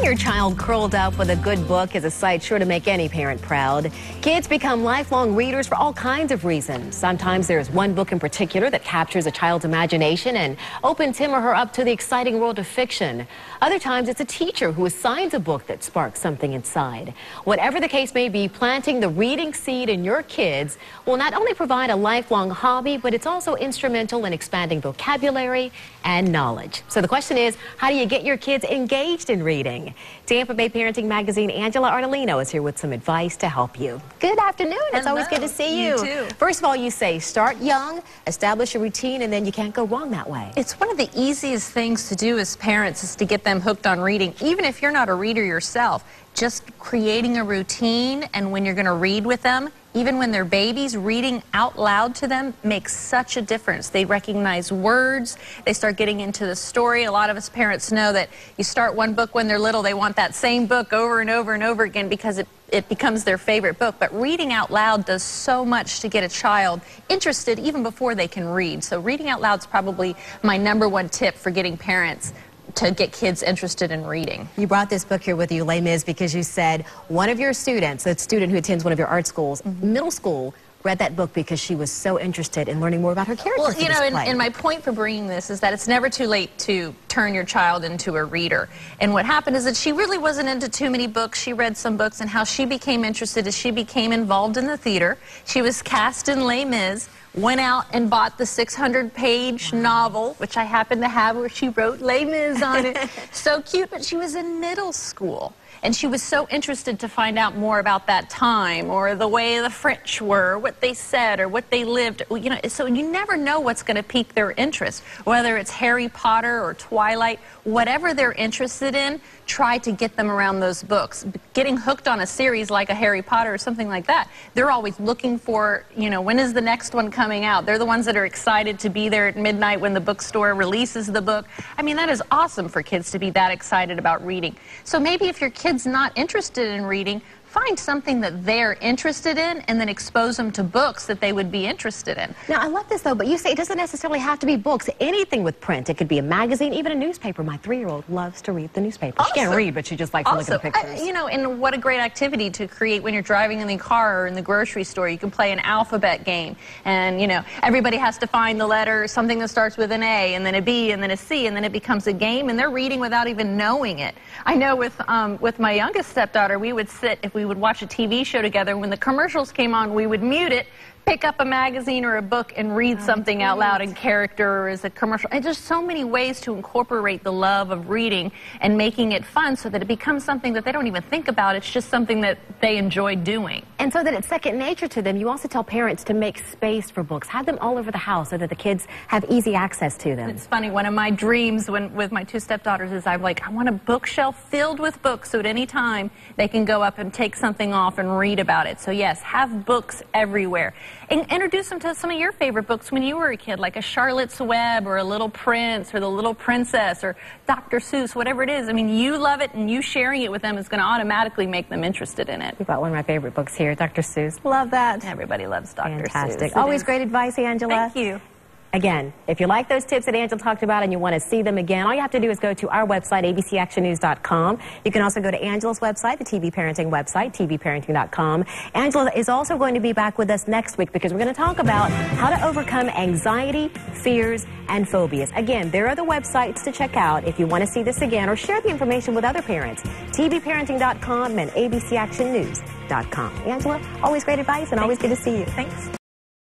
your child curled up with a good book is a sight sure to make any parent proud. Kids become lifelong readers for all kinds of reasons. Sometimes there's one book in particular that captures a child's imagination and opens him or her up to the exciting world of fiction. Other times it's a teacher who assigns a book that sparks something inside. Whatever the case may be, planting the reading seed in your kids will not only provide a lifelong hobby, but it's also instrumental in expanding vocabulary and knowledge. So the question is, how do you get your kids engaged in reading? Tampa Bay Parenting Magazine Angela Ardolino is here with some advice to help you. Good afternoon. Hello. It's always good to see you. You too. First of all, you say start young, establish a routine, and then you can't go wrong that way. It's one of the easiest things to do as parents is to get them hooked on reading, even if you're not a reader yourself. Just creating a routine, and when you're going to read with them, even when they're babies, reading out loud to them makes such a difference. They recognize words, they start getting into the story. A lot of us parents know that you start one book when they're little, they want that same book over and over and over again because it becomes their favorite book. But reading out loud does so much to get a child interested even before they can read. So reading out loud is probably my #1 tip for getting parents to get kids interested in reading. You brought this book here with you, Les Mis, because you said one of your students, a student who attends one of your art schools, middle school, read that book because she was so interested in learning more about her character. Well, you know, and my point for bringing this is that it's never too late to turn your child into a reader. And what happened is that she really wasn't into too many books. She read some books, and how she became interested is she became involved in the theater. She was cast in Les Mis, went out and bought the 600-page novel, which I happen to have, where she wrote Les Mis on it. So cute, but she was in middle school. And she was so interested to find out more about that time, or the way the French were, what they said, or what they lived. You know, so you never know what's going to pique their interest. Whether it's Harry Potter or Twilight, whatever they're interested in, try to get them around those books. Getting hooked on a series like a Harry Potter or something like that, they're always looking for, you know, when is the next one coming out? They're the ones that are excited to be there at midnight when the bookstore releases the book. I mean, that is awesome for kids to be that excited about reading. So maybe if your kid's not interested in reading, find something that they're interested in and then expose them to books that they would be interested in. Now, I love this, though, but you say it doesn't necessarily have to be books. Anything with print. It could be a magazine, even a newspaper. My 3-year-old loves to read the newspaper. She can't read, but she just likes to look at the pictures. You know, and what a great activity to create when you're driving in the car or in the grocery store. You can play an alphabet game, and, you know, everybody has to find the letter, something that starts with an A, and then a B, and then a C, and then it becomes a game, and they're reading without even knowing it. I know with my youngest stepdaughter, we would sit, if we would watch a TV show together, when the commercials came on, we would mute it, pick up a magazine or a book and read something out loud in character or as a commercial. And there's so many ways to incorporate the love of reading and making it fun so that it becomes something that they don't even think about. It's just something that they enjoy doing. And so that it's second nature to them, you also tell parents to make space for books. Have them all over the house so that the kids have easy access to them. It's funny, one of my dreams with my 2 stepdaughters is I want a bookshelf filled with books so at any time they can go up and take something off and read about it. So yes, have books everywhere. And introduce them to some of your favorite books when you were a kid, like a Charlotte's Web or a Little Prince or the Little Princess or Dr. Seuss, whatever it is. I mean, you love it, and you sharing it with them is going to automatically make them interested in it. You've got one of my favorite books here, Dr. Seuss. Love that. Everybody loves Dr. Seuss. Fantastic. Always great advice, Angela. Thank you. Again, if you like those tips that Angela talked about and you want to see them again, all you have to do is go to our website, abcactionnews.com. You can also go to Angela's website, the TV Parenting website, tvparenting.com. Angela is also going to be back with us next week because we're going to talk about how to overcome anxiety, fears, and phobias. Again, there are the websites to check out if you want to see this again or share the information with other parents, tvparenting.com and abcactionnews.com. Angela, always great advice and always good to see you. Thanks.